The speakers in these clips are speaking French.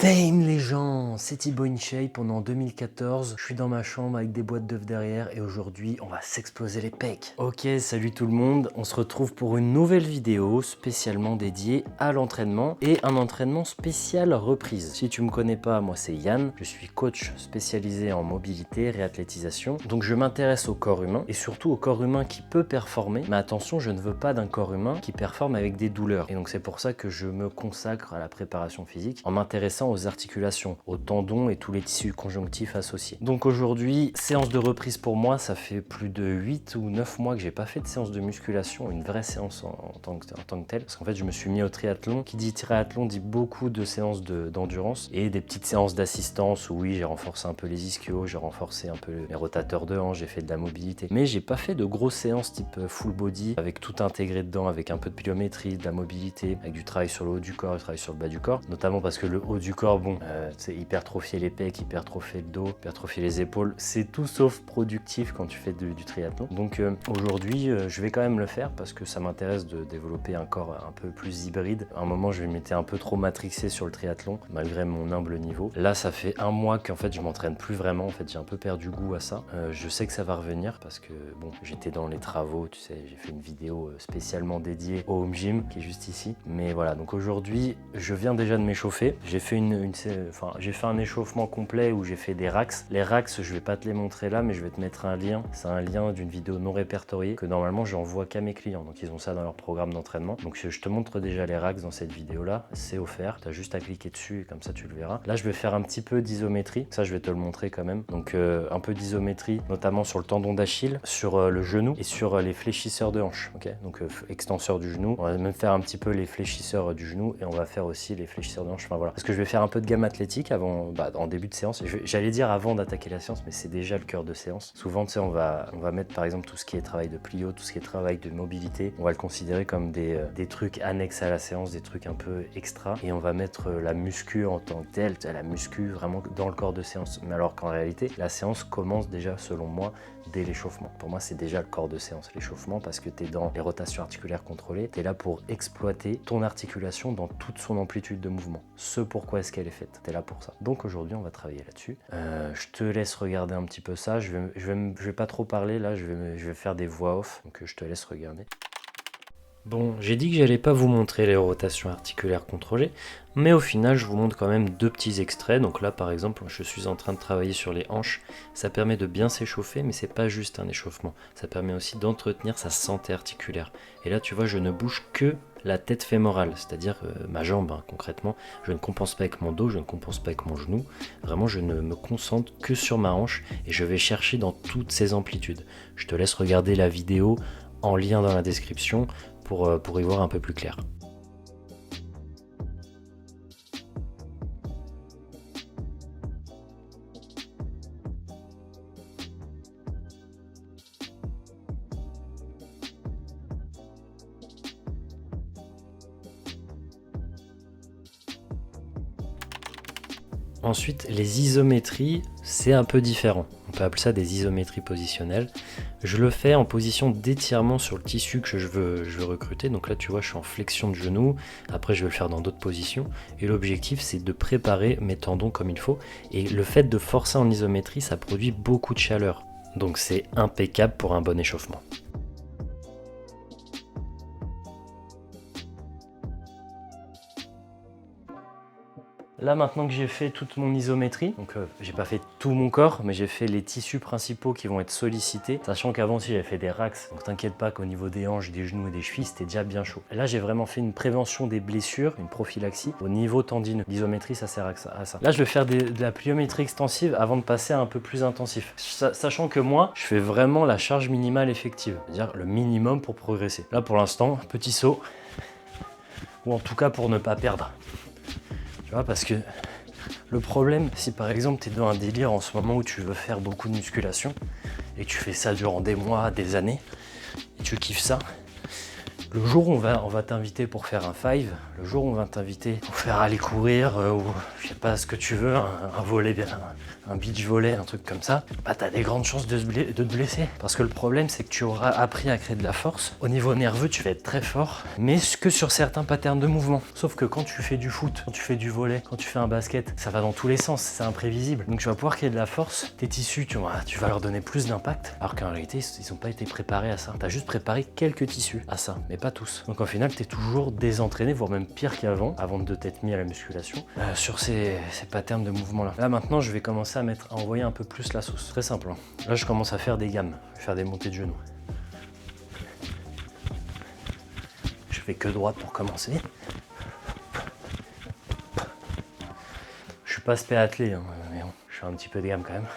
Damn les gens, c'est Thibaut InShape, on est en 2014, je suis dans ma chambre avec des boîtes d'œufs derrière et aujourd'hui on va s'exploser les pecs. Ok, salut tout le monde, on se retrouve pour une nouvelle vidéo spécialement dédiée à l'entraînement et un entraînement spécial reprise. Si tu me connais pas, moi c'est Yann, je suis coach spécialisé en mobilité, réathlétisation, donc je m'intéresse au corps humain et surtout au corps humain qui peut performer, mais attention, je ne veux pas d'un corps humain qui performe avec des douleurs et donc c'est pour ça que je me consacre à la préparation physique en m'intéressant aux articulations, aux tendons et tous les tissus conjonctifs associés. Donc aujourd'hui, séance de reprise pour moi, ça fait plus de 8 ou 9 mois que j'ai pas fait de séance de musculation, une vraie séance en tant que telle, parce qu'en fait je me suis mis au triathlon. Qui dit triathlon dit beaucoup de séances d'endurance et des petites séances d'assistance où oui, j'ai renforcé un peu les ischios, j'ai renforcé un peu les rotateurs de hanche, j'ai fait de la mobilité. Mais j'ai pas fait de grosses séances type full body, avec tout intégré dedans, avec un peu de pliométrie, de la mobilité, avec du travail sur le haut du corps, du travail sur le bas du corps, notamment parce que le haut du corps, bon, c'est hypertrophier les pecs, hypertrophier le dos, hypertrophier les épaules, c'est tout sauf productif quand tu fais du triathlon. Donc aujourd'hui, je vais quand même le faire parce que ça m'intéresse de développer un corps un peu plus hybride. À un moment, je m'étais un peu trop matrixé sur le triathlon, malgré mon humble niveau. Là, ça fait un mois qu'en fait, je m'entraîne plus vraiment. En fait, j'ai un peu perdu goût à ça. Je sais que ça va revenir parce que, bon, j'étais dans les travaux, tu sais, j'ai fait une vidéo spécialement dédiée au home gym qui est juste ici. Mais voilà, donc aujourd'hui, je viens déjà de m'échauffer. J'ai fait j'ai fait un échauffement complet où j'ai fait des racks. Les racks, je vais pas te les montrer là, mais je vais te mettre un lien. C'est un lien d'une vidéo non répertoriée que normalement j'envoie qu'à mes clients. Donc ils ont ça dans leur programme d'entraînement. Donc je te montre déjà les racks dans cette vidéo là. C'est offert. Tu as juste à cliquer dessus et comme ça tu le verras. Là, je vais faire un petit peu d'isométrie. Ça, je vais te le montrer quand même. Donc un peu d'isométrie, notamment sur le tendon d'Achille, sur le genou et sur les fléchisseurs de hanche. Ok, donc extenseur du genou. On va même faire un petit peu les fléchisseurs du genou et on va faire aussi les fléchisseurs de hanche. Enfin voilà. Parce que je vais faire un peu de gamme athlétique avant, en début de séance. J'allais dire avant d'attaquer la séance, mais c'est déjà le cœur de séance. Souvent, tu sais, on va mettre par exemple tout ce qui est travail de plio, tout ce qui est travail de mobilité. On va le considérer comme des trucs annexes à la séance, des trucs un peu extra. Et on va mettre la muscu en tant que telle, la muscu vraiment dans le corps de séance. Mais alors qu'en réalité, la séance commence déjà, selon moi, dès l'échauffement. Pour moi, c'est déjà le corps de séance, l'échauffement, parce que tu es dans les rotations articulaires contrôlées. Tu es là pour exploiter ton articulation dans toute son amplitude de mouvement. Ce pourquoi est-ce qu'elle est faite. Tu es là pour ça. Donc aujourd'hui, on va travailler là-dessus. Je te laisse regarder un petit peu ça. Je vais pas trop parler là, je vais faire des voix off. Donc je te laisse regarder. Bon, j'ai dit que j'allais pas vous montrer les rotations articulaires contrôlées, mais au final, je vous montre quand même deux petits extraits. Donc là, par exemple, je suis en train de travailler sur les hanches. Ça permet de bien s'échauffer, mais c'est pas juste un échauffement. Ça permet aussi d'entretenir sa santé articulaire. Et là, tu vois, je ne bouge que la tête fémorale, c'est-à-dire ma jambe, hein, concrètement. Je ne compense pas avec mon dos, je ne compense pas avec mon genou. Vraiment, je ne me concentre que sur ma hanche et je vais chercher dans toutes ses amplitudes. Je te laisse regarder la vidéo en lien dans la description pour y voir un peu plus clair. Ensuite, les isométries, c'est un peu différent. On peut appeler ça des isométries positionnelles. Je le fais en position d'étirement sur le tissu que je veux recruter. Donc là, tu vois, je suis en flexion de genou. Après, je vais le faire dans d'autres positions. Et l'objectif, c'est de préparer mes tendons comme il faut. Et le fait de forcer en isométrie, ça produit beaucoup de chaleur. Donc c'est impeccable pour un bon échauffement. Là maintenant que j'ai fait toute mon isométrie, donc j'ai pas fait tout mon corps, mais j'ai fait les tissus principaux qui vont être sollicités, sachant qu'avant aussi j'avais fait des racks, donc t'inquiète pas qu'au niveau des hanches, des genoux et des chevilles, c'était déjà bien chaud. Et là j'ai vraiment fait une prévention des blessures, une prophylaxie au niveau tendineux. L'isométrie ça sert à ça. Là je vais faire de la pliométrie extensive avant de passer à un peu plus intensif. Sachant que moi, je fais vraiment la charge minimale effective, c'est-à-dire le minimum pour progresser. Là pour l'instant, petit saut, ou en tout cas pour ne pas perdre. Tu vois, parce que le problème, si par exemple tu es dans un délire en ce moment où tu veux faire beaucoup de musculation et que tu fais ça durant des mois, des années, et tu kiffes ça, Le jour où on va t'inviter pour faire un 5, le jour où on va t'inviter pour faire aller courir ou je sais pas ce que tu veux, un volley, un beach volley, un truc comme ça, bah t'as des grandes chances de te blesser. Parce que le problème c'est que tu auras appris à créer de la force. Au niveau nerveux, tu vas être très fort, mais que sur certains patterns de mouvement. Sauf que quand tu fais du foot, quand tu fais du volley, quand tu fais un basket, ça va dans tous les sens, c'est imprévisible. Donc tu vas pouvoir créer de la force, tes tissus, tu vas leur donner plus d'impact, alors qu'en réalité, ils n'ont pas été préparés à ça. Tu as juste préparé quelques tissus à ça, mais pas tous. Donc au final, tu es toujours désentraîné, voire même pire qu'avant, avant de t'être mis à la musculation, sur ces patterns de mouvement-là. Là maintenant, je vais commencer à envoyer un peu plus la sauce. Très simple, hein. Là, je commence à faire des gammes, je vais faire des montées de genoux. Je fais que droite pour commencer. Je suis pas spé-athlé, hein, mais bon, je fais un petit peu de gamme quand même.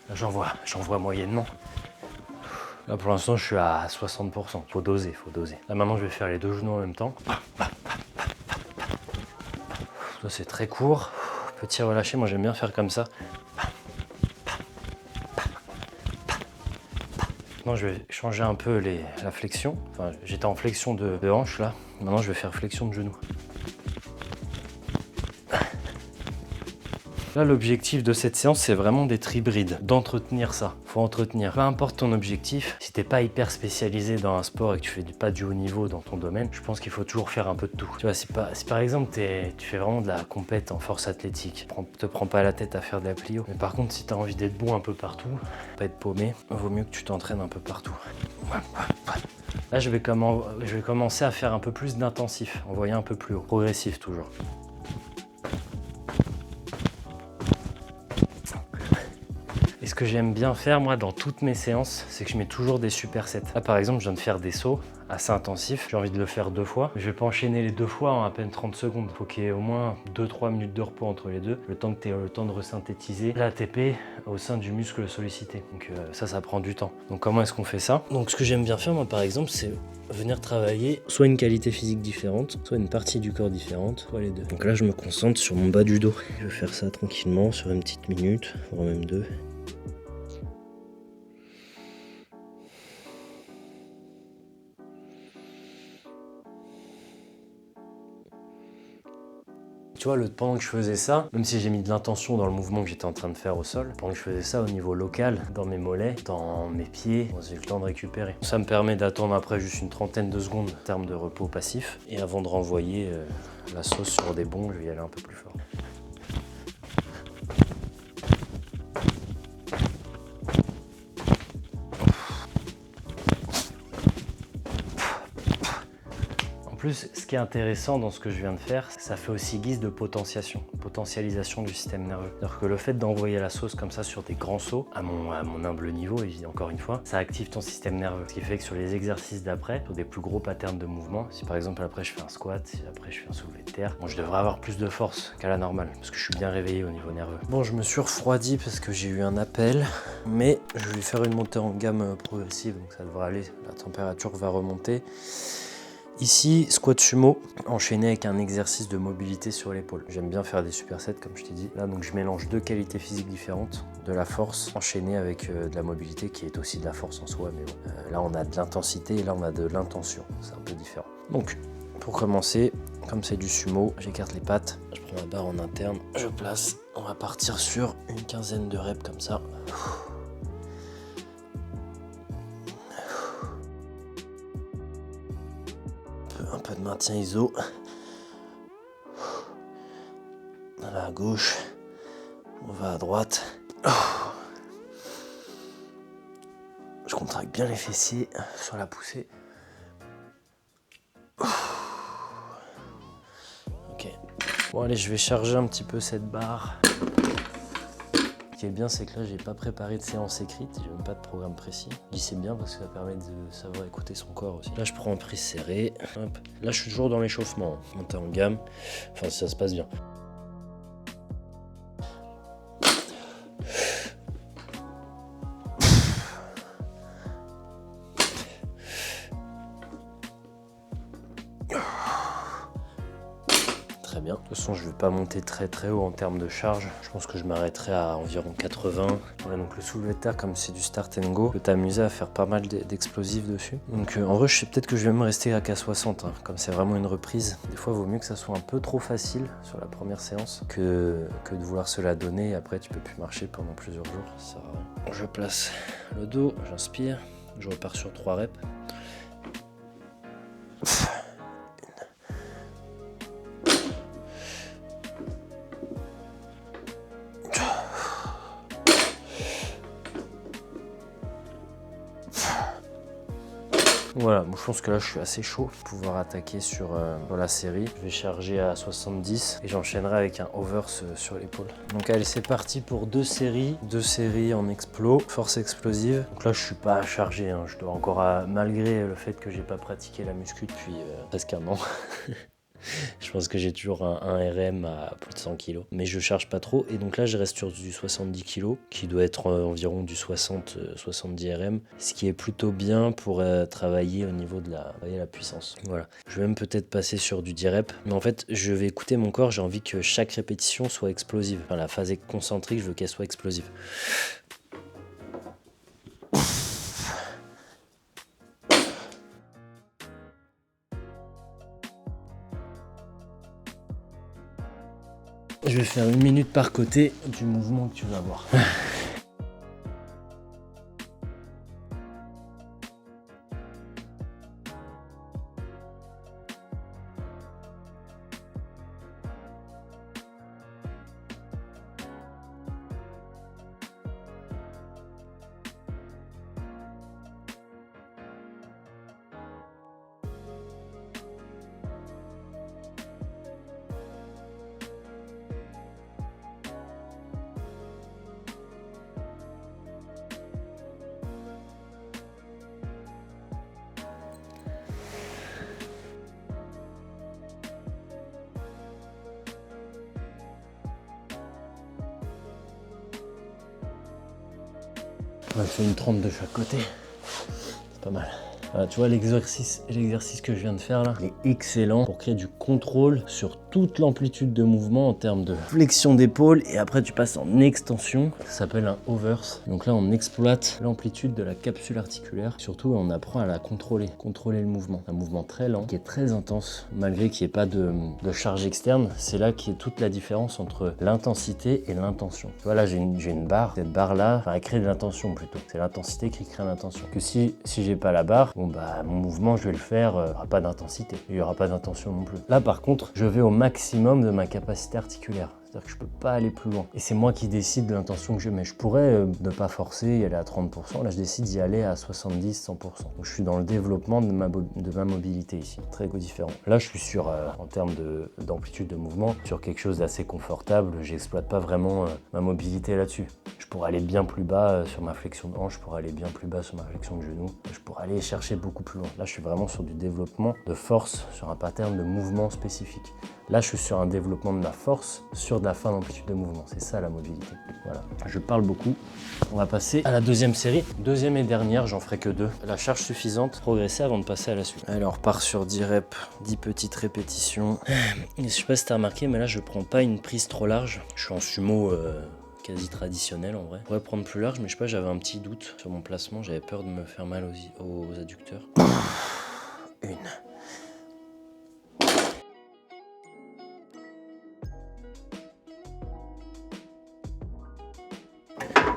Là, j'en vois moyennement. Là, pour l'instant, je suis à 60%. Faut doser. Là, maintenant, je vais faire les deux genoux en même temps. Ça, c'est très court. Petit relâché, moi, j'aime bien faire comme ça. Maintenant, je vais changer un peu la flexion. Enfin, j'étais en flexion de hanche, là. Maintenant, je vais faire flexion de genou. Là, l'objectif de cette séance, c'est vraiment d'être hybride, d'entretenir ça. Faut entretenir. Peu importe ton objectif, si t'es pas hyper spécialisé dans un sport et que tu fais pas du haut niveau dans ton domaine, je pense qu'il faut toujours faire un peu de tout. Tu vois, si par exemple, tu fais vraiment de la compète en force athlétique, te prends pas la tête à faire de la plio. Mais par contre, si t'as envie d'être bon un peu partout, pas être paumé, vaut mieux que tu t'entraînes un peu partout. Là, je vais commencer à faire un peu plus d'intensif, envoyer un peu plus haut, progressif toujours. Et ce que j'aime bien faire, moi, dans toutes mes séances, c'est que je mets toujours des supersets. Là, par exemple, je viens de faire des sauts assez intensifs. J'ai envie de le faire 2 fois. Je vais pas enchaîner les 2 fois en à peine 30 secondes. Il faut qu'il y ait au moins 2-3 minutes de repos entre les deux. Le temps que tu aies le temps de resynthétiser l'ATP au sein du muscle sollicité. Donc ça prend du temps. Donc comment est-ce qu'on fait ça? Donc ce que j'aime bien faire, moi, par exemple, c'est venir travailler soit une qualité physique différente, soit une partie du corps différente, soit les deux. Donc là, je me concentre sur mon bas du dos. Je vais faire ça tranquillement sur une petite minute, voire même 2. Tu vois, pendant que je faisais ça, même si j'ai mis de l'intention dans le mouvement que j'étais en train de faire au sol, pendant que je faisais ça au niveau local, dans mes mollets, dans mes pieds, j'ai eu le temps de récupérer. Ça me permet d'attendre après juste une trentaine de secondes en termes de repos passif. Et avant de renvoyer la sauce sur des bonds, je vais y aller un peu plus fort. En plus, ce qui est intéressant dans ce que je viens de faire, ça fait aussi guise de potentialisation du système nerveux. C'est-à-dire que le fait d'envoyer la sauce comme ça sur des grands sauts, à mon humble niveau, et encore une fois, ça active ton système nerveux. Ce qui fait que sur les exercices d'après, sur des plus gros patterns de mouvement, si par exemple après je fais un squat, si après je fais un soulevé de terre, bon, je devrais avoir plus de force qu'à la normale, parce que je suis bien réveillé au niveau nerveux. Bon, je me suis refroidi parce que j'ai eu un appel, mais je vais faire une montée en gamme progressive, donc ça devrait aller, la température va remonter. Ici, squat sumo, enchaîné avec un exercice de mobilité sur l'épaule. J'aime bien faire des supersets, comme je t'ai dit. Là, donc je mélange 2 qualités physiques différentes, de la force enchaînée avec de la mobilité, qui est aussi de la force en soi, mais bon. Là, on a de l'intensité et là, on a de l'intention. C'est un peu différent. Donc, pour commencer, comme c'est du sumo, j'écarte les pattes, je prends ma barre en interne, je place. On va partir sur une quinzaine de reps comme ça. Un peu de maintien iso. Là à gauche, on va à droite. Je contracte bien les fessiers sur la poussée. Ok. Bon allez, je vais charger un petit peu cette barre. Ce qui est bien, c'est que là, j'ai pas préparé de séance écrite, j'ai même pas de programme précis. Je dis c'est bien parce que ça permet de savoir écouter son corps aussi. Là, je prends en prise serrée. Hop. Là, je suis toujours dans l'échauffement, monter en gamme. Enfin, ça se passe bien. très bien. De toute façon, je vais pas monter très haut en termes de charge. Je pense que je m'arrêterai à environ 80. Ouais, donc le soulevé de terre, comme c'est du start and go, tu peux t'amuser à faire pas mal d'explosifs dessus. Donc en vrai, je sais peut-être que je vais me rester à K60, hein. Comme c'est vraiment une reprise. Des fois, il vaut mieux que ça soit un peu trop facile sur la première séance que de vouloir se la donner et après tu peux plus marcher pendant plusieurs jours. Ça sert à rien. Je place le dos, j'inspire, je repars sur 3 reps. Voilà, moi je pense que là je suis assez chaud pour pouvoir attaquer sur la série. Je vais charger à 70 et j'enchaînerai avec un overs sur l'épaule. Donc allez, c'est parti pour 2 séries en explo, force explosive. Donc là je suis pas chargé, hein. Je dois encore, malgré le fait que j'ai pas pratiqué la muscu depuis presque un an. Je pense que j'ai toujours un RM à plus de 100 kg, mais je charge pas trop. Et donc là, je reste sur du 70 kg, qui doit être environ du 60-70 RM, ce qui est plutôt bien pour travailler au niveau de la puissance. Voilà. Je vais même peut-être passer sur du 10 reps, mais en fait, je vais écouter mon corps. J'ai envie que chaque répétition soit explosive. Enfin, la phase concentrique, je veux qu'elle soit explosive. Je vais faire 1 minute par côté du mouvement que tu vas avoir. Ouais, je fais une 30 de chaque côté. C'est pas mal. Voilà, tu vois l'exercice que je viens de faire là, il est excellent pour créer du contrôle sur toute l'amplitude de mouvement en termes de flexion d'épaule et après tu passes en extension. Ça s'appelle un overs. Donc là on exploite l'amplitude de la capsule articulaire. Surtout on apprend à la contrôler le mouvement. Un mouvement très lent qui est très intense malgré qu'il n'y ait pas de charge externe. C'est là qui est toute la différence entre l'intensité et l'intention. Tu vois là j'ai une barre. Cette barre là, enfin, elle crée de l'intention plutôt. C'est l'intensité qui crée l'intention. Que si j'ai pas la barre, bon bah mon mouvement je vais le faire, il n'y aura pas d'intensité, il n'y aura pas d'intention non plus. Là par contre, je vais au maximum de ma capacité articulaire. C'est-à-dire que je peux pas aller plus loin. Et c'est moi qui décide de l'intention que je mets. Je pourrais ne pas forcer, y aller à 30%. Là, je décide d'y aller à 70-100%. Donc, je suis dans le développement de ma mobilité ici. Très différent. Là, je suis sur, en termes d'amplitude de mouvement, sur quelque chose d'assez confortable. J'exploite pas vraiment ma mobilité là-dessus. Je pourrais aller bien plus bas sur ma flexion de hanche. Je pourrais aller bien plus bas sur ma flexion de genou. Je pourrais aller chercher beaucoup plus loin. Là, je suis vraiment sur du développement de force, sur un pattern de mouvement spécifique. Là, je suis sur un développement de ma force, sur de la fin d'amplitude de mouvement. C'est ça la mobilité. Voilà. Je parle beaucoup. On va passer à la deuxième série. Deuxième et dernière, j'en ferai que 2. La charge suffisante, progresser avant de passer à la suite. Alors, on repart sur 10 reps, 10 petites répétitions. Je sais pas si t'as remarqué, mais là, je prends pas une prise trop large. Je suis en sumo quasi traditionnel en vrai. Je pourrais prendre plus large, mais je sais pas, j'avais un petit doute sur mon placement. J'avais peur de me faire mal aux adducteurs. Une.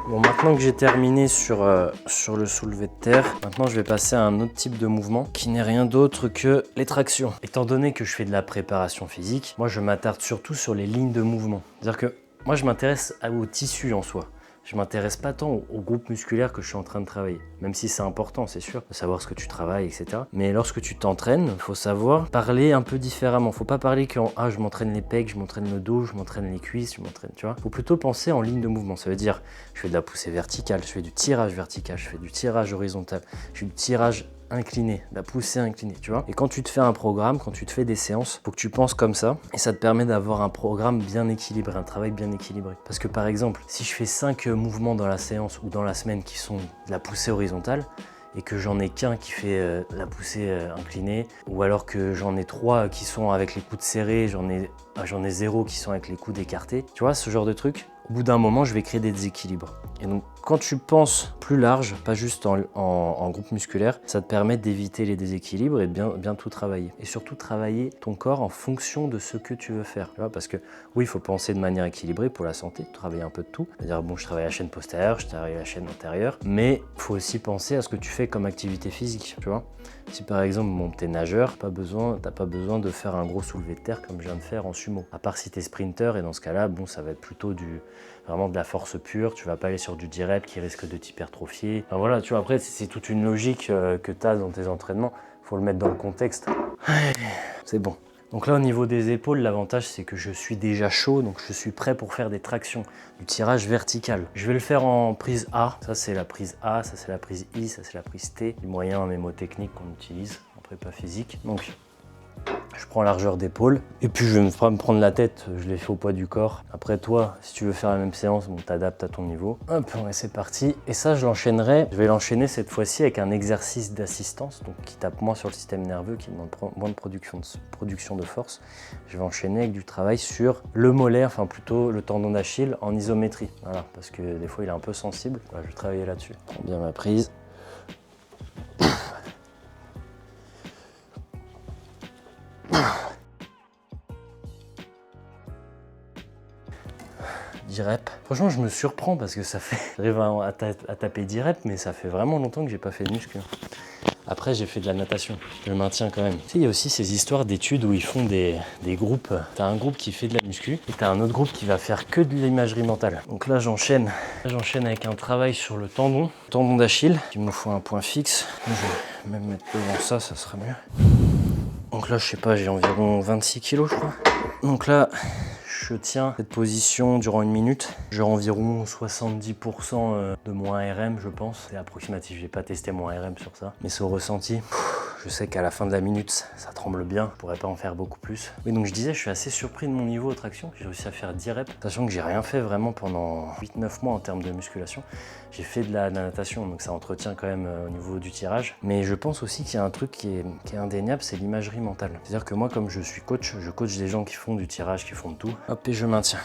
Bon, maintenant que j'ai terminé sur le soulevé de terre, maintenant je vais passer à un autre type de mouvement qui n'est rien d'autre que les tractions. Étant donné que je fais de la préparation physique, moi je m'attarde surtout sur les lignes de mouvement. C'est-à-dire que moi je m'intéresse au tissu en soi. Je m'intéresse pas tant au groupe musculaire que je suis en train de travailler. Même si c'est important, c'est sûr, de savoir ce que tu travailles, etc. Mais lorsque tu t'entraînes, il faut savoir parler un peu différemment. Faut pas parler qu'en « ah, je m'entraîne les pecs, je m'entraîne le dos, je m'entraîne les cuisses, je m'entraîne… » Tu vois. Faut plutôt penser en ligne de mouvement. Ça veut dire, je fais de la poussée verticale, je fais du tirage vertical, je fais du tirage horizontal, je fais du tirage incliné, la poussée inclinée, tu vois. Et quand tu te fais un programme, quand tu te fais des séances, faut que tu penses comme ça et ça te permet d'avoir un programme bien équilibré, un travail bien équilibré. Parce que par exemple, si je fais 5 mouvements dans la séance ou dans la semaine qui sont de la poussée horizontale, et que j'en ai qu'un qui fait la poussée inclinée, ou alors que j'en ai 3 qui sont avec les coudes serrés, j'en ai 0 qui sont avec les coudes écartés. Tu vois, ce genre de truc, au bout d'un moment, je vais créer des déséquilibres. Et donc, quand tu penses plus large, pas juste en groupe musculaire, ça te permet d'éviter les déséquilibres et de bien tout travailler. Et surtout, travailler ton corps en fonction de ce que tu veux faire. Tu vois, parce que oui, il faut penser de manière équilibrée pour la santé, travailler un peu de tout. C'est-à-dire, bon, je travaille la chaîne postérieure, je travaille la chaîne antérieure, mais il faut aussi penser à ce que tu fais comme activité physique, tu vois. Si par exemple, bon, t'es nageur, t'as pas besoin de faire un gros soulevé de terre comme je viens de faire en sumo. À part si t'es sprinter, et dans ce cas-là, bon, ça va être plutôt vraiment de la force pure, tu vas pas aller sur du 10 reps qui risque de t'hypertrophier. Enfin voilà, tu vois, après, c'est toute une logique que tu as dans tes entraînements. Faut le mettre dans le contexte. C'est bon. Donc là, au niveau des épaules, l'avantage, c'est que je suis déjà chaud, donc je suis prêt pour faire des tractions, du tirage vertical. Je vais le faire en prise A. Ça, c'est la prise A, ça, c'est la prise I, ça, c'est la prise T. Du moyen mémotechnique qu'on utilise en prépa physique. Donc, je prends largeur d'épaule et puis je vais me prendre la tête, je l'ai fait au poids du corps. Après toi, si tu veux faire la même séance, bon, t'adaptes à ton niveau. Hop, ouais, c'est parti. Et ça, je vais l'enchaîner cette fois-ci avec un exercice d'assistance, donc qui tape moins sur le système nerveux, qui demande moins de production de force. Je vais enchaîner avec du travail sur le mollet, enfin plutôt le tendon d'Achille en isométrie. Voilà, parce que des fois il est un peu sensible. Voilà, je vais travailler là-dessus. Prends bien ma prise. Reps. Franchement, je me surprends parce que ça fait... J'arrive à taper 10 reps, mais ça fait vraiment longtemps que j'ai pas fait de muscu. Après, j'ai fait de la natation. Je le maintiens quand même. Tu sais, il y a aussi ces histoires d'études où ils font des groupes. T'as un groupe qui fait de la muscu et t'as un autre groupe qui va faire que de l'imagerie mentale. Donc là, j'enchaîne. Avec un travail sur le tendon d'Achille. Il me faut un point fixe. Je vais même mettre devant ça, ça sera mieux. Donc là, je sais pas, j'ai environ 26 kilos, je crois. Donc là, je tiens cette position durant 1 minute. J'ai environ 70% de mon RM, je pense. C'est approximatif, j'ai pas testé mon RM sur ça. Mais c'est au ressenti. Je sais qu'à la fin de la minute, ça tremble bien. Je pourrais pas en faire beaucoup plus. Oui, donc je disais, je suis assez surpris de mon niveau aux tractions. J'ai réussi à faire 10 reps, sachant que j'ai rien fait vraiment pendant 8-9 mois en termes de musculation. J'ai fait de la natation, donc ça entretient quand même au niveau du tirage. Mais je pense aussi qu'il y a un truc qui est indéniable, c'est l'imagerie mentale. C'est-à-dire que moi, comme je suis coach, je coach des gens qui font du tirage, qui font de tout. Hop, et je maintiens.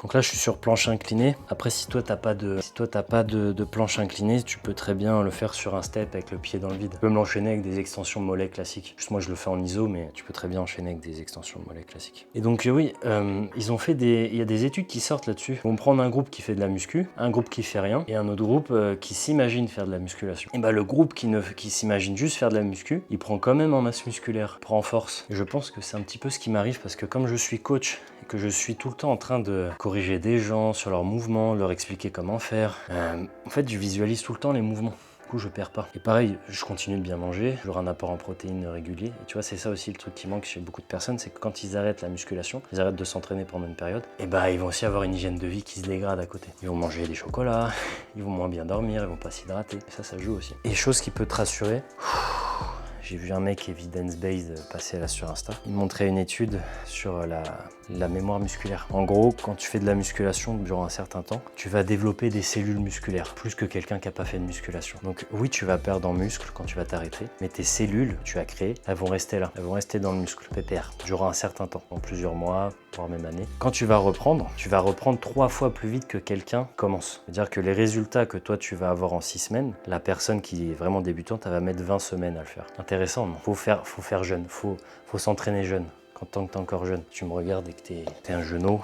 Donc là, je suis sur planche inclinée. Après, si toi, t'as pas de planche inclinée, tu peux très bien le faire sur un step avec le pied dans le vide. Tu peux me l'enchaîner avec des extensions de mollet classiques. Juste moi, je le fais en iso, mais tu peux très bien enchaîner avec des extensions de mollet classiques. Et donc, oui, ils ont fait il y a des études qui sortent là-dessus. Ils vont prendre un groupe qui fait de la muscu, un groupe qui fait rien, et un autre groupe qui s'imagine faire de la musculation. Et bah, le groupe qui s'imagine juste faire de la muscu, il prend quand même en masse musculaire, il prend en force. Et je pense que c'est un petit peu ce qui m'arrive parce que comme je suis coach et que je suis tout le temps en train de corriger des gens sur leurs mouvements, leur expliquer comment faire, en fait, je visualise tout le temps les mouvements. Du coup, je perds pas. Et pareil, je continue de bien manger, j'aurai un apport en protéines régulier. Et tu vois, c'est ça aussi le truc qui manque chez beaucoup de personnes, c'est que quand ils arrêtent la musculation, ils arrêtent de s'entraîner pendant une période, et bah ils vont aussi avoir une hygiène de vie qui se dégrade à côté. Ils vont manger des chocolats, ils vont moins bien dormir, ils vont pas s'hydrater. Et ça joue aussi. Et chose qui peut te rassurer, j'ai vu un mec evidence-based passer là sur Insta. Il montrait une étude sur la mémoire musculaire. En gros, quand tu fais de la musculation durant un certain temps, tu vas développer des cellules musculaires, plus que quelqu'un qui n'a pas fait de musculation. Donc oui, tu vas perdre en muscle quand tu vas t'arrêter, mais tes cellules que tu as créées, elles vont rester là. Elles vont rester dans le muscle, pépère, durant un certain temps, en plusieurs mois, voire même années. Quand tu vas reprendre 3 fois plus vite que quelqu'un commence. C'est-à-dire que les résultats que toi tu vas avoir en 6 semaines, la personne qui est vraiment débutante, elle va mettre 20 semaines à le faire. Intéressant, non? Faut faire jeune, faut s'entraîner jeune. Tant que t'es encore jeune, tu me regardes et que t'es un genou,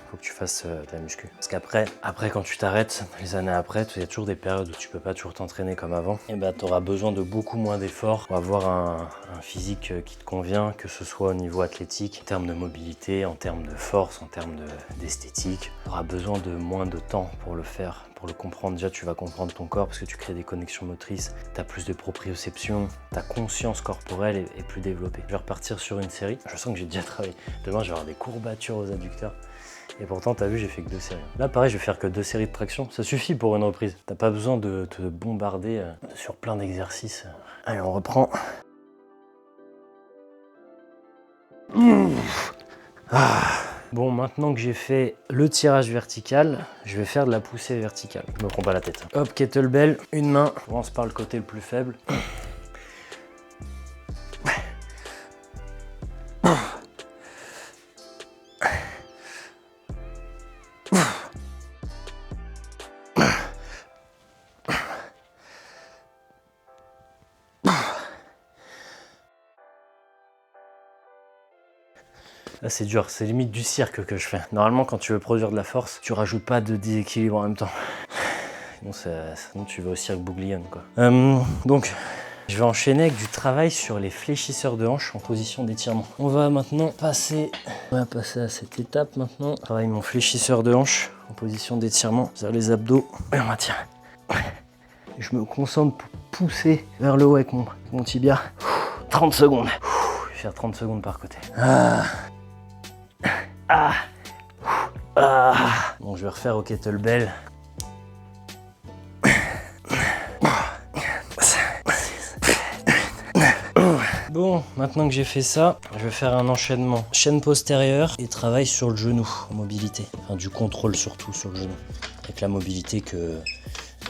faut que tu fasses de la muscu. Parce qu'après, quand tu t'arrêtes, les années après, il y a toujours des périodes où tu peux pas toujours t'entraîner comme avant. Et ben, tu auras besoin de beaucoup moins d'efforts pour avoir un physique qui te convient, que ce soit au niveau athlétique, en termes de mobilité, en termes de force, en termes d'esthétique. Tu auras besoin de moins de temps pour le faire. Pour le comprendre, déjà tu vas comprendre ton corps parce que tu crées des connexions motrices, tu as plus de proprioception, ta conscience corporelle est plus développée. Je vais repartir sur une série, je sens que j'ai déjà travaillé. Demain je vais avoir des courbatures aux adducteurs. Et pourtant, t'as vu, j'ai fait que 2 séries. Là, pareil, je vais faire que 2 séries de traction. Ça suffit pour une reprise. T'as pas besoin de te bombarder sur plein d'exercices. Allez, on reprend. Ah. Bon, maintenant que j'ai fait le tirage vertical, je vais faire de la poussée verticale. Je me prends pas la tête. Hop, kettlebell, une main. On commence par le côté le plus faible. Là, c'est dur, c'est limite du cirque que je fais. Normalement, quand tu veux produire de la force, tu rajoutes pas de déséquilibre en même temps. Sinon tu vas au cirque Bouglione, quoi. Donc, je vais enchaîner avec du travail sur les fléchisseurs de hanches en position d'étirement. On va passer à cette étape maintenant. Je travaille mon fléchisseur de hanches en position d'étirement vers les abdos et on maintient. Je me concentre pour pousser vers le haut avec mon tibia. 30 secondes. Je vais faire 30 secondes par côté. Bon, je vais refaire au kettlebell. Bon, maintenant que j'ai fait ça, je vais faire un enchaînement. Chaîne postérieure et travail sur le genou, en mobilité. Enfin, du contrôle surtout sur le genou. Avec la mobilité que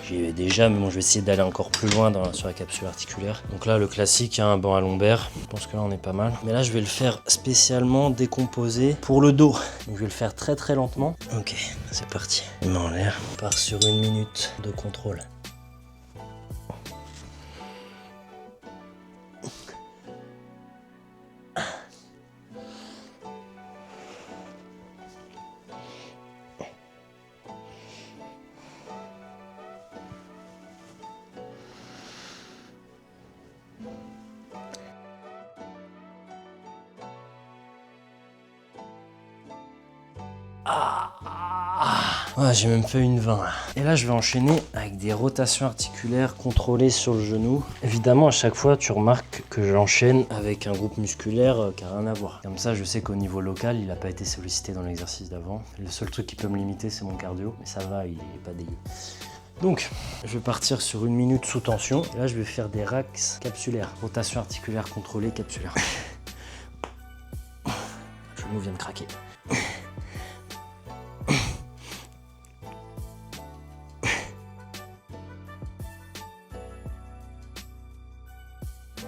j'ai déjà, mais bon, je vais essayer d'aller encore plus loin sur la capsule articulaire. Donc là, le classique, un banc à lombaire. Je pense que là, on est pas mal. Mais là, je vais le faire spécialement décomposé pour le dos. Donc, je vais le faire très très lentement. Ok, c'est parti. On met en l'air. On part sur 1 minute de contrôle. J'ai même fait une 20 là. Et là je vais enchaîner avec des rotations articulaires contrôlées sur le genou. Évidemment à chaque fois tu remarques que j'enchaîne avec un groupe musculaire qui n'a rien à voir. Comme ça je sais qu'au niveau local il n'a pas été sollicité dans l'exercice d'avant. Le seul truc qui peut me limiter c'est mon cardio. Mais ça va, il est pas dégueu. Donc, je vais partir sur 1 minute sous tension. Et là je vais faire des racks capsulaires. Rotation articulaire contrôlée capsulaire. Le genou vient de craquer.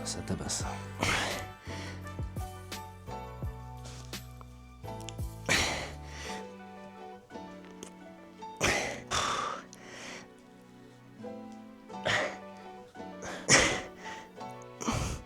Ça tabasse.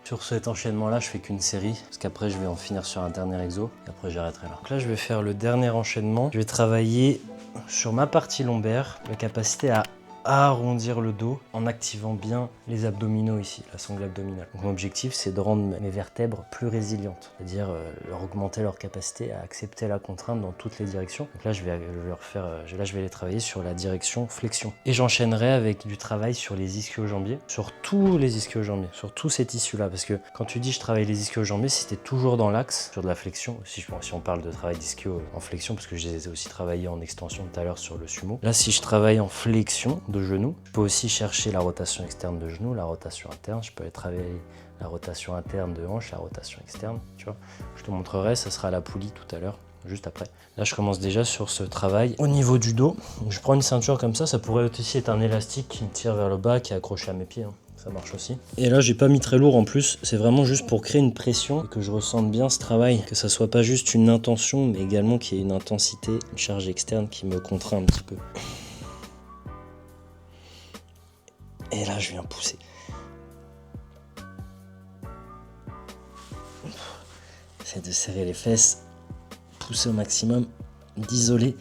Sur cet enchaînement-là, je fais qu'une série, parce qu'après je vais en finir sur un dernier exo, et après j'arrêterai là. Donc là, je vais faire le dernier enchaînement. Je vais travailler sur ma partie lombaire, la capacité à arrondir le dos en activant bien les abdominaux ici, la sangle abdominale. Donc mon objectif, c'est de rendre mes vertèbres plus résilientes, c'est-à-dire leur augmenter leur capacité à accepter la contrainte dans toutes les directions. Donc là, je vais les travailler sur la direction flexion. Et j'enchaînerai avec du travail sur les ischio-jambiers, sur tous les ischio-jambiers, sur tous ces tissus-là, parce que quand tu dis je travaille les ischio-jambiers, c'était toujours dans l'axe, sur de la flexion, si on parle de travail d'ischio en flexion, parce que je les ai aussi travaillé en extension tout à l'heure sur le sumo. Là, si je travaille en flexion de genou, je peux aussi chercher la rotation externe de genou, la rotation interne, je peux aller travailler la rotation interne de hanche, la rotation externe, tu vois. Je te montrerai, ça sera la poulie tout à l'heure, juste après. Là, je commence déjà sur ce travail au niveau du dos. Donc, je prends une ceinture comme ça pourrait aussi être un élastique qui me tire vers le bas, qui est accroché à mes pieds, hein. Ça marche aussi. Et là, j'ai pas mis très lourd en plus, c'est vraiment juste pour créer une pression et que je ressente bien ce travail, que ça soit pas juste une intention, mais également qu'il y ait une intensité, une charge externe qui me contraint un petit peu. Et là, je viens pousser. J'essaie de serrer les fesses, pousser au maximum, d'isoler.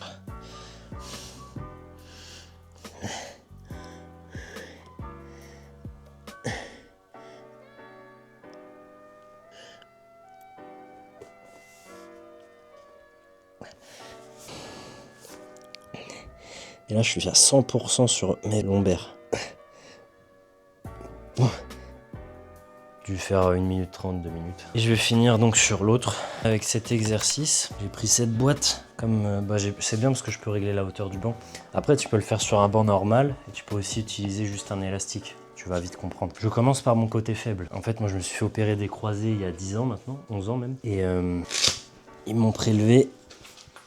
Et là, je suis à 100% sur mes lombaires. Dû faire 1 minute 30, 2 minutes. Et je vais finir donc sur l'autre avec cet exercice. J'ai pris cette boîte comme c'est bien parce que je peux régler la hauteur du banc. Après, tu peux le faire sur un banc normal et tu peux aussi utiliser juste un élastique. Tu vas vite comprendre. Je commence par mon côté faible. En fait, moi, je me suis fait opérer des croisés il y a 10 ans maintenant, 11 ans même. Et ils m'ont prélevé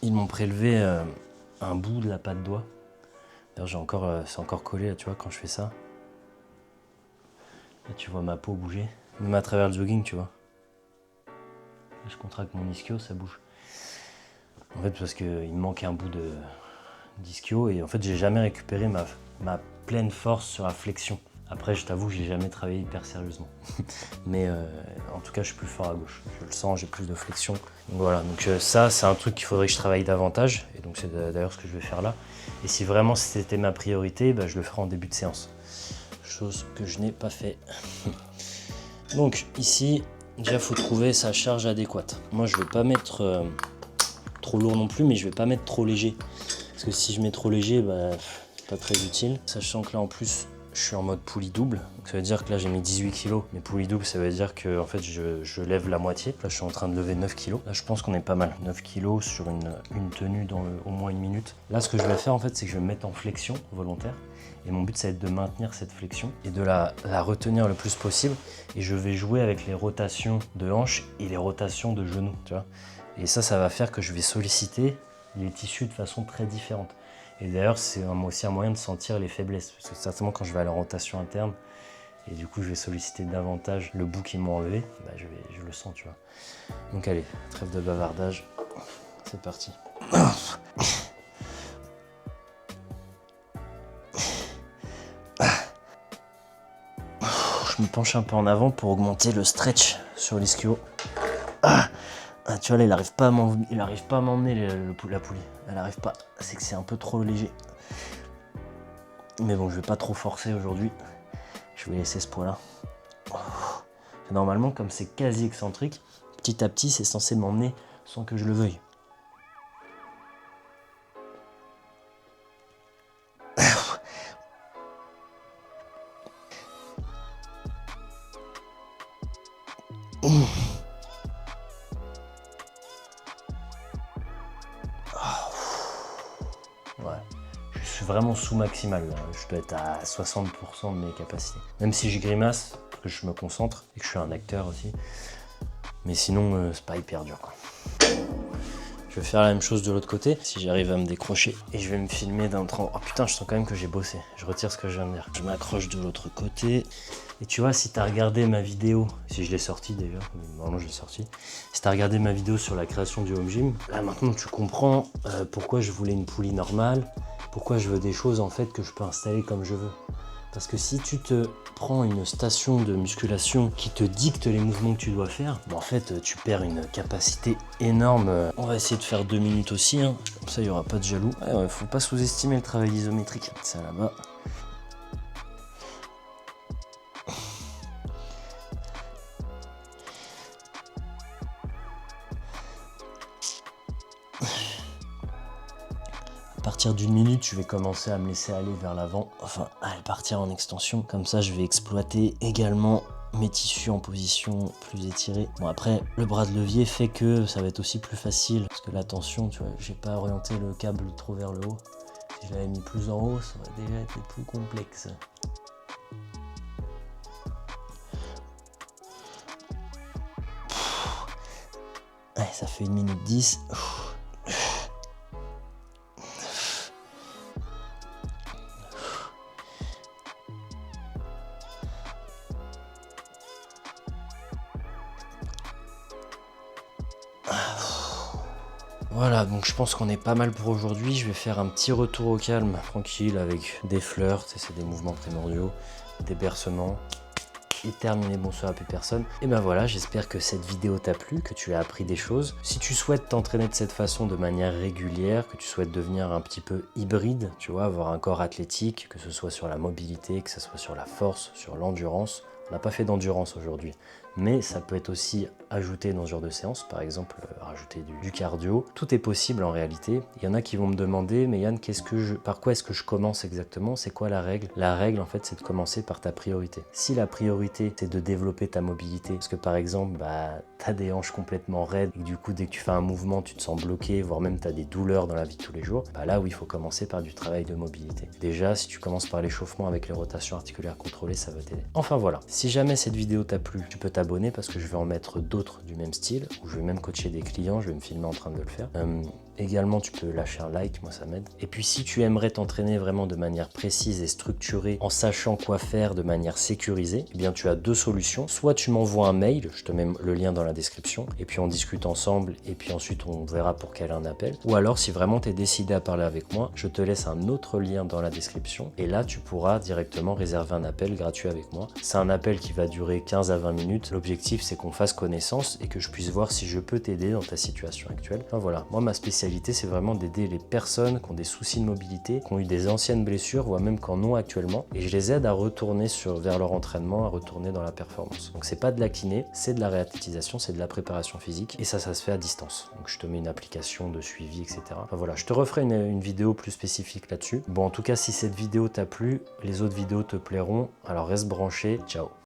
ils m'ont prélevé un bout de la patte doigt. D'ailleurs, c'est encore collé, là, tu vois, quand je fais ça. Là, tu vois ma peau bouger. Même à travers le jogging, tu vois. Là, je contracte mon ischio, ça bouge. En fait, parce qu'il me manque un bout d'ischio et en fait, j'ai jamais récupéré ma pleine force sur la flexion. Après, je t'avoue, j'ai jamais travaillé hyper sérieusement. Mais en tout cas, je suis plus fort à gauche. Je le sens, j'ai plus de flexion. Donc voilà, donc ça, c'est un truc qu'il faudrait que je travaille davantage. Et donc, c'est d'ailleurs ce que je vais faire là. Et si vraiment c'était ma priorité, bah, je le ferai en début de séance. Chose que je n'ai pas fait. Donc ici, déjà, il faut trouver sa charge adéquate. Moi, je ne vais pas mettre trop lourd non plus, mais je ne vais pas mettre trop léger. Parce que si je mets trop léger, bah, c'est pas très utile. Sachant que là, en plus, je suis en mode poulie double. Donc ça veut dire que là, j'ai mis 18 kg. Mais poulie double, ça veut dire que en fait, je lève la moitié. Là, je suis en train de lever 9 kg. Là, je pense qu'on est pas mal. 9 kg sur une tenue dans au moins une minute. Là, ce que je vais faire, en fait, c'est que je vais me mettre en flexion volontaire. Et mon but, ça va être de maintenir cette flexion et de la retenir le plus possible. Et je vais jouer avec les rotations de hanches et les rotations de genoux, tu vois. Et ça va faire que je vais solliciter les tissus de façon très différente. Et d'ailleurs, c'est aussi un moyen de sentir les faiblesses. Parce que certainement, quand je vais à la rotation interne, et du coup, je vais solliciter davantage le bout qu'ils m'ont enlevé, bah, je le sens, tu vois. Donc allez, trêve de bavardage, c'est parti. Je me penche un peu en avant pour augmenter le stretch sur l'ischio. Ah, tu vois là, il arrive pas à m'emmener la poulie. Elle arrive pas. C'est que c'est un peu trop léger. Mais bon, je vais pas trop forcer aujourd'hui. Je vais laisser ce poids-là. Normalement, comme c'est quasi excentrique, petit à petit, c'est censé m'emmener sans que je le veuille. Ouais, je suis vraiment sous maximal là. Je dois être à 60% de mes capacités. Même si je grimace, parce que je me concentre et que je suis un acteur aussi. Mais sinon, c'est pas hyper dur quoi. Je vais faire la même chose de l'autre côté, si j'arrive à me décrocher. Et je vais me filmer d'un train. Oh putain, je sens quand même que j'ai bossé. Je retire ce que je viens de dire. Je m'accroche de l'autre côté. Et tu vois, si t'as regardé ma vidéo, si je l'ai sortie d'ailleurs, normalement je l'ai sortie. Si t'as regardé ma vidéo sur la création du home gym, là maintenant tu comprends pourquoi je voulais une poulie normale, pourquoi je veux des choses en fait que je peux installer comme je veux. Parce que si tu te prends une station de musculation qui te dicte les mouvements que tu dois faire, bah en fait tu perds une capacité énorme. On va essayer de faire 2 minutes aussi, hein. Comme ça il n'y aura pas de jaloux. Ouais, faut pas sous-estimer le travail isométrique. Ça là-bas. À partir d'une minute, je vais commencer à me laisser aller vers l'avant, enfin à partir en extension. Comme ça, je vais exploiter également mes tissus en position plus étirée. Bon après, le bras de levier fait que ça va être aussi plus facile. Parce que la tension, tu vois, j'ai pas orienté le câble trop vers le haut. Si je l'avais mis plus en haut, ça aurait déjà été plus complexe. Ouais, ça fait 1 minute 10. Voilà, donc je pense qu'on est pas mal pour aujourd'hui. Je vais faire un petit retour au calme, tranquille, avec des fleurs, c'est des mouvements primordiaux, des bercements, et terminer bonsoir à plus personne. Et ben voilà, j'espère que cette vidéo t'a plu, que tu as appris des choses. Si tu souhaites t'entraîner de cette façon de manière régulière, que tu souhaites devenir un petit peu hybride, tu vois, avoir un corps athlétique, que ce soit sur la mobilité, que ce soit sur la force, sur l'endurance. On n'a pas fait d'endurance aujourd'hui, mais ça peut être aussi ajouté dans ce genre de séance, par exemple rajouter du cardio. Tout est possible en réalité. Il y en a qui vont me demander, mais Yann, par quoi est-ce que je commence exactement? C'est quoi la règle? La règle en fait, c'est de commencer par ta priorité. Si la priorité c'est de développer ta mobilité, parce que par exemple, t'as des hanches complètement raides et du coup dès que tu fais un mouvement, tu te sens bloqué, voire même t'as des douleurs dans la vie de tous les jours, là où il faut commencer par du travail de mobilité. Déjà, si tu commences par l'échauffement avec les rotations articulaires contrôlées, ça va t'aider. Enfin voilà, si jamais cette vidéo t'a plu, tu peux t'abonner parce que je vais en mettre d'autres du même style, où je vais même coacher des clients, je vais me filmer en train de le faire. Également, tu peux lâcher un like, moi ça m'aide. Et puis si tu aimerais t'entraîner vraiment de manière précise et structurée, en sachant quoi faire de manière sécurisée, eh bien tu as deux solutions. Soit tu m'envoies un mail, je te mets le lien dans la description, et puis on discute ensemble, et puis ensuite on verra pour caler un appel. Ou alors si vraiment tu es décidé à parler avec moi, je te laisse un autre lien dans la description, et là tu pourras directement réserver un appel gratuit avec moi. C'est un appel qui va durer 15 à 20 minutes. L'objectif c'est qu'on fasse connaissance et que je puisse voir si je peux t'aider dans ta situation actuelle. Enfin voilà, moi ma spécialité c'est vraiment d'aider les personnes qui ont des soucis de mobilité, qui ont eu des anciennes blessures, voire même qui en ont actuellement, et je les aide à retourner vers leur entraînement, à retourner dans la performance. Donc c'est pas de la kiné, c'est de la réathlétisation, c'est de la préparation physique, et ça se fait à distance. Donc je te mets une application de suivi, etc. Enfin voilà, je te referai une vidéo plus spécifique là-dessus. Bon, en tout cas, si cette vidéo t'a plu, les autres vidéos te plairont, alors reste branché, ciao.